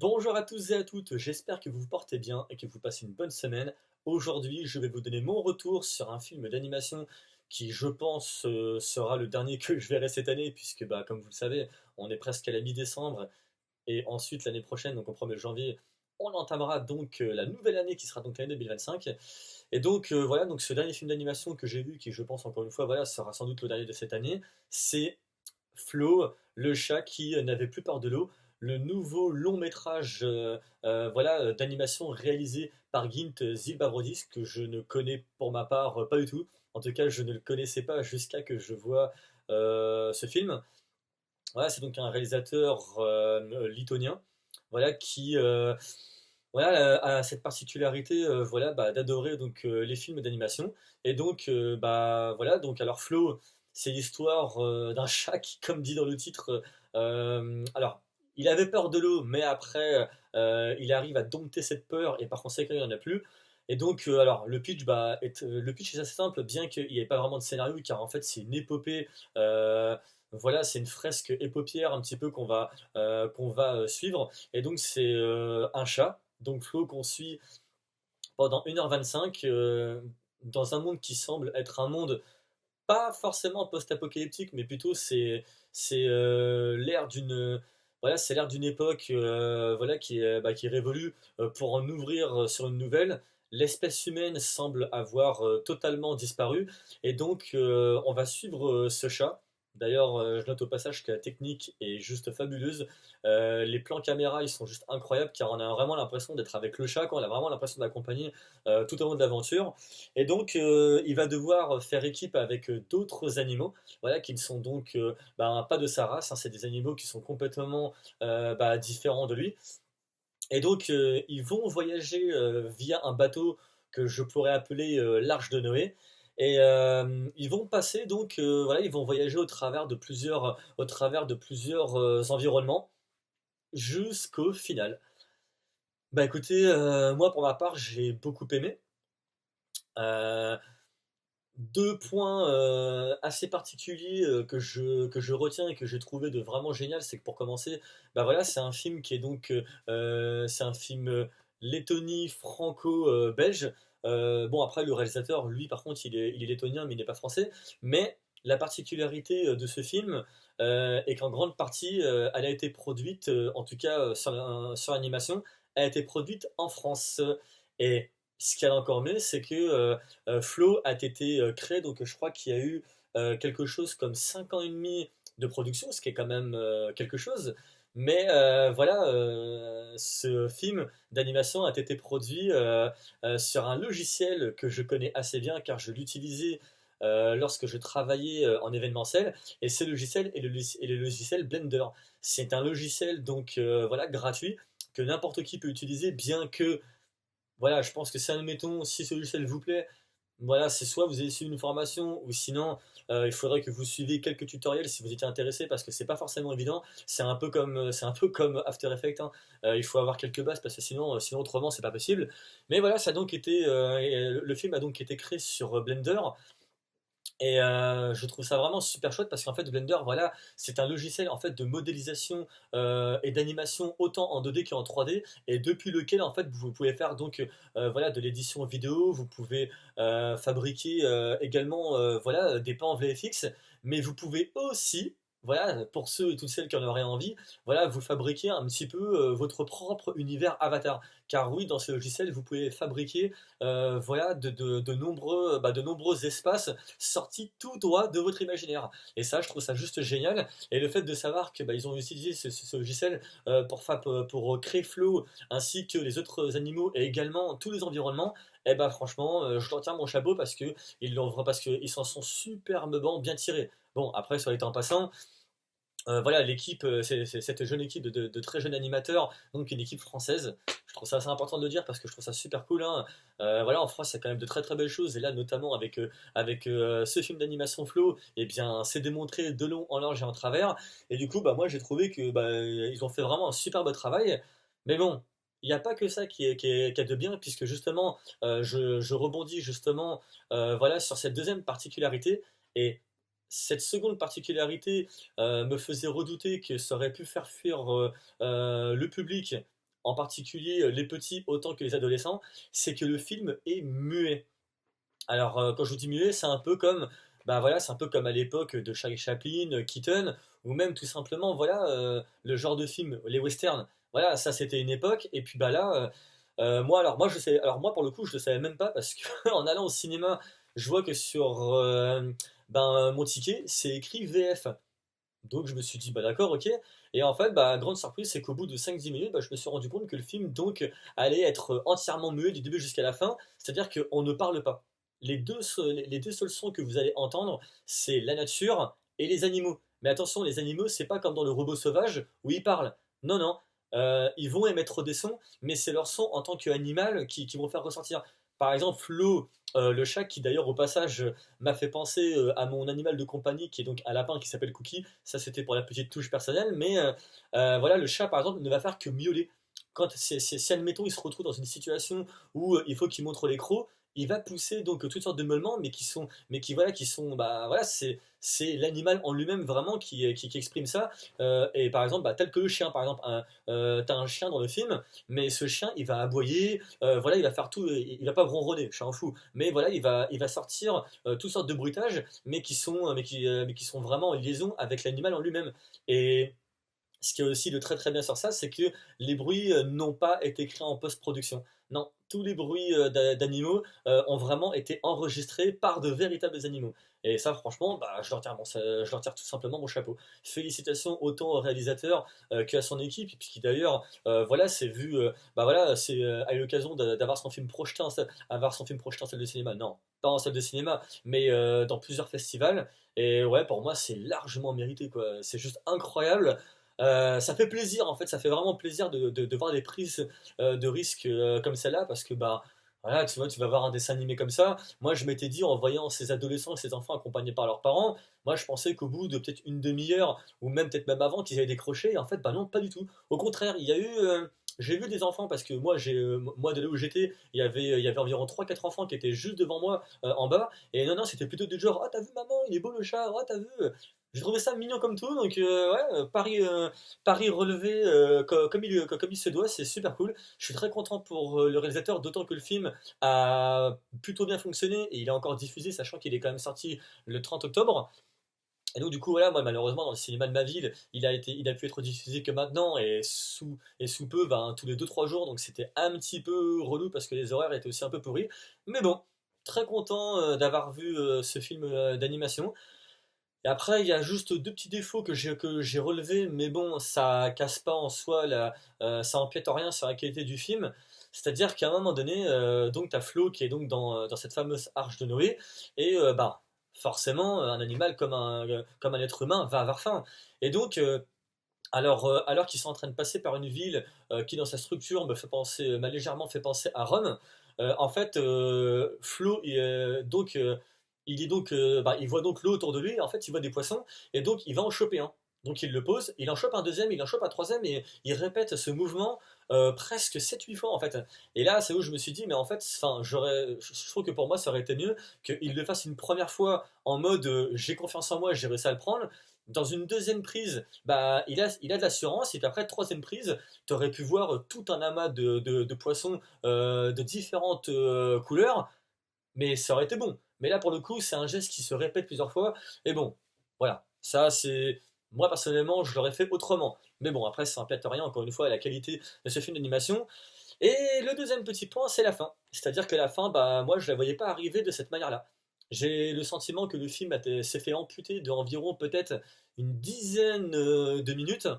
Bonjour à tous et à toutes, j'espère que vous vous portez bien et que vous passez une bonne semaine. Aujourd'hui, je vais vous donner mon retour sur un film d'animation qui, je pense, sera le dernier que je verrai cette année, puisque, comme vous le savez, on est presque à la mi-décembre, et ensuite l'année prochaine, donc au 1er janvier, on entamera donc la nouvelle année qui sera donc l'année 2025. Et donc voilà, donc ce dernier film d'animation que j'ai vu, qui je pense encore une fois, voilà, sera sans doute le dernier de cette année, c'est Flo, le chat qui n'avait plus peur de l'eau, le nouveau long métrage voilà, d'animation réalisé par Gint Zilbabrodis, que je ne connais pour ma part pas du tout. En tout cas, je ne le connaissais pas jusqu'à que je vois ce film. Voilà, c'est donc un réalisateur lituanien, voilà, qui voilà, a cette particularité voilà, d'adorer donc les films d'animation. Et donc voilà, donc alors Flo, c'est l'histoire d'un chat qui, comme dit dans le titre, alors il avait peur de l'eau, mais après il arrive à dompter cette peur et par conséquent il n'y en a plus. Et donc alors le pitch est assez simple, bien qu'il n'y ait pas vraiment de scénario, car en fait c'est une épopée. Voilà, c'est une fresque épopéère un petit peu qu'on va suivre. Et donc c'est un chat, donc Flo, qu'on suit pendant 1h25 dans un monde qui semble être un monde pas forcément post-apocalyptique, mais plutôt c'est l'ère d'une voilà, c'est l'ère d'une époque voilà, qui est révolue pour en ouvrir sur une nouvelle. L'espèce humaine semble avoir totalement disparu, et donc on va suivre ce chat. D'ailleurs, je note au passage que la technique est juste fabuleuse. Les plans caméra, ils sont juste incroyables, car on a vraiment l'impression d'être avec le chat, quoi. On a vraiment l'impression d'accompagner tout au long de l'aventure. Et donc, il va devoir faire équipe avec d'autres animaux, voilà, qui ne sont donc pas de sa race, hein. C'est des animaux qui sont complètement différents de lui. Et donc, ils vont voyager via un bateau que je pourrais appeler l'Arche de Noé. Et ils vont passer donc, voilà, ils vont voyager au travers de plusieurs environnements jusqu'au final. Bah écoutez, moi pour ma part, j'ai beaucoup aimé. Euh, Deux points assez particuliers que je retiens et que j'ai trouvé de vraiment génial, c'est que pour commencer, bah voilà, c'est un film qui est donc c'est un film lettonie franco-belge. Bon, après, le réalisateur, lui, par contre, il est lettonien, mais il n'est pas français. Mais la particularité de ce film est qu'en grande partie, elle a été produite, en tout cas sur l'animation, elle a été produite en France. Et ce qu'il y a encore mieux, c'est que Flow a été créé, donc je crois qu'il y a eu quelque chose comme 5 ans et demi de production, ce qui est quand même quelque chose. Mais voilà, ce film d'animation a été produit sur un logiciel que je connais assez bien, car je l'utilisais lorsque je travaillais en événementiel. Et ce logiciel est le logiciel Blender. C'est un logiciel donc voilà, gratuit, que n'importe qui peut utiliser, bien que voilà, je pense que si, admettons, si ce logiciel vous plaît, voilà, c'est soit vous avez suivi une formation, ou sinon il faudrait que vous suiviez quelques tutoriels si vous étiez intéressé, parce que c'est pas forcément évident. C'est un peu comme After Effects, hein. Il faut avoir quelques bases, parce que sinon autrement c'est pas possible. Mais voilà, ça a donc été et le film a donc été créé sur Blender. Et je trouve ça vraiment super chouette, parce qu'en fait Blender, voilà, c'est un logiciel en fait de modélisation et d'animation autant en 2D qu'en 3D, et depuis lequel en fait vous pouvez faire donc voilà, de l'édition vidéo. Vous pouvez fabriquer également voilà, des plans VFX, mais vous pouvez aussi, voilà, pour ceux et toutes celles qui en auraient envie, voilà, vous fabriquer un petit peu votre propre univers avatar. Car oui, dans ce logiciel, vous pouvez fabriquer voilà, de nombreux espaces sortis tout droit de votre imaginaire. Et ça, je trouve ça juste génial. Et le fait de savoir que ils ont utilisé ce logiciel pour créer Flow, ainsi que les autres animaux et également tous les environnements, et franchement, je leur tiens mon chapeau, parce qu'ils s'en sont superbement bien tirés. Bon, après, sur les temps passants, voilà, l'équipe, c'est cette jeune équipe de très jeunes animateurs, donc une équipe française. Je trouve ça assez important de le dire, parce que je trouve ça super cool, hein. Voilà, en France, il y a quand même de très très belles choses, et là, notamment avec ce film d'animation Flow, et bien, c'est démontré de long, en large et en travers. Et du coup, moi, j'ai trouvé que ils ont fait vraiment un super beau travail. Mais bon, il n'y a pas que ça qui est de bien, puisque justement, je rebondis justement voilà, sur cette deuxième particularité. Et cette seconde particularité me faisait redouter que ça aurait pu faire fuir le public en particulier les petits autant que les adolescents, c'est que le film est muet. Alors, quand je vous dis muet, c'est un peu comme, bah voilà, c'est un peu comme à l'époque de Charlie Chaplin, Keaton, ou même tout simplement, voilà, le genre de film, les westerns. Voilà, ça c'était une époque, et puis bah là, moi je sais, alors moi pour le coup je le savais même pas parce que en allant au cinéma, je vois que sur ben, mon ticket c'est écrit VF. Donc je me suis dit, bah d'accord, ok. Et en fait, bah, grande surprise, c'est qu'au bout de 5-10 minutes, bah, je me suis rendu compte que le film donc allait être entièrement muet du début jusqu'à la fin, c'est-à-dire qu'on ne parle pas. Les deux seuls sons que vous allez entendre, c'est la nature et les animaux. Mais attention, les animaux, c'est pas comme dans le robot sauvage où ils parlent. Non, non. Ils vont émettre des sons, mais c'est leurs sons en tant qu'animal qui vont faire ressortir. Par exemple, Flo, le chat, qui d'ailleurs au passage m'a fait penser à mon animal de compagnie qui est donc un lapin qui s'appelle Cookie. Ça, c'était pour la petite touche personnelle, mais voilà, le chat par exemple ne va faire que miauler. Quand si admettons il se retrouve dans une situation où il faut qu'il montre les crocs, il va pousser donc toutes sortes de meulements, mais qui voilà, qui sont, bah voilà, c'est l'animal en lui-même vraiment qui exprime ça. Et par exemple, bah, tel que le chien, par exemple, t'as un chien dans le film, mais ce chien, il va aboyer, voilà, il va faire tout, il va pas ronronner, je suis un fou, mais voilà, il va sortir toutes sortes de bruitages, mais qui sont vraiment en liaison avec l'animal en lui-même. Et ce qui est aussi de très très bien sur ça, c'est que les bruits n'ont pas été créés en post-production. Non, tous les bruits d'animaux ont vraiment été enregistrés par de véritables animaux. Et ça, franchement, bah, je leur tire tout simplement mon chapeau. Félicitations autant au réalisateur qu'à son équipe, puisqu'il d'ailleurs, voilà, c'est vu, bah voilà, c'est à l'occasion d'avoir son film projeté avoir son film projeté en salle de cinéma. Non, pas en salle de cinéma, mais dans plusieurs festivals. Et ouais, pour moi, c'est largement mérité, quoi. C'est juste incroyable. Ça fait plaisir en fait, ça fait vraiment plaisir de voir des prises de risques comme celle-là parce que bah voilà, tu vois, tu vas voir un dessin animé comme ça. Moi, je m'étais dit en voyant ces adolescents et ces enfants accompagnés par leurs parents, moi je pensais qu'au bout de peut-être une demi-heure ou même peut-être même avant qu'ils avaient décroché. Et en fait, bah non, pas du tout. Au contraire, il y a eu j'ai vu des enfants parce que moi de là où j'étais, il y avait environ 3-4 enfants qui étaient juste devant moi en bas et non non, c'était plutôt du genre: "Ah, t'as vu maman, il est beau le chat. Ah, t'as vu j'ai trouvé ça mignon comme tout, donc ouais, Paris relevé comme il se doit, c'est super cool. Je suis très content pour le réalisateur, d'autant que le film a plutôt bien fonctionné et il est encore diffusé, sachant qu'il est quand même sorti le 30 octobre. Et donc du coup voilà, moi malheureusement dans le cinéma de ma ville, il a pu être diffusé que maintenant et sous peu, ben, tous les 2-3 jours, donc c'était un petit peu relou parce que les horaires étaient aussi un peu pourris. Mais bon, très content d'avoir vu ce film d'animation. Et après, il y a juste deux petits défauts que j'ai relevés, mais bon, ça casse pas en soi, ça empiète en rien sur la qualité du film. C'est-à-dire qu'à un moment donné, donc t'as Flo qui est donc dans cette fameuse arche de Noé, et bah forcément, un animal comme un être humain va avoir faim. Et donc, alors qu'ils sont en train de passer par une ville qui, dans sa structure, m'a légèrement fait penser à Rome, en fait, Flo, il est donc, bah, il voit donc l'eau autour de lui, et en fait, il voit des poissons, et donc il va en choper un. Donc il le pose, il en chope un deuxième, il en chope un troisième, et il répète ce mouvement presque 7-8 fois en fait. Et là, c'est où je me suis dit, mais en fait, enfin, je trouve que pour moi, ça aurait été mieux qu'il le fasse une première fois en mode j'ai confiance en moi, j'ai réussi à le prendre. Dans une deuxième prise, bah, il a de l'assurance, et puis après, troisième prise, tu aurais pu voir tout un amas de poissons de différentes couleurs, mais ça aurait été bon. Mais là, pour le coup, c'est un geste qui se répète plusieurs fois, et bon, voilà, ça c'est... Moi, personnellement, je l'aurais fait autrement. Mais bon, après, ça n'empiète rien, encore une fois, à la qualité de ce film d'animation. Et le deuxième petit point, c'est la fin. C'est-à-dire que la fin, bah, moi, je la voyais pas arriver de cette manière-là. J'ai le sentiment que le film s'est fait amputer d'environ peut-être une dizaine de minutes.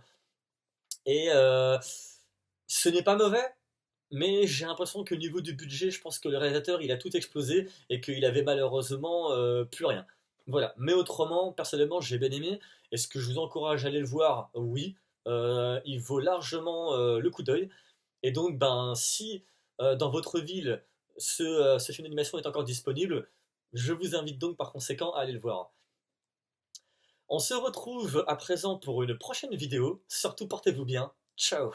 Et ce n'est pas mauvais, mais j'ai l'impression que au niveau du budget, je pense que le réalisateur, il a tout explosé et qu'il avait malheureusement plus rien. Voilà. Mais autrement, personnellement, j'ai bien aimé. Est-ce que je vous encourage à aller le voir? Oui. Il vaut largement le coup d'œil. Et donc, ben, si dans votre ville, ce film d'animation est encore disponible, je vous invite donc par conséquent à aller le voir. On se retrouve à présent pour une prochaine vidéo. Surtout portez-vous bien. Ciao!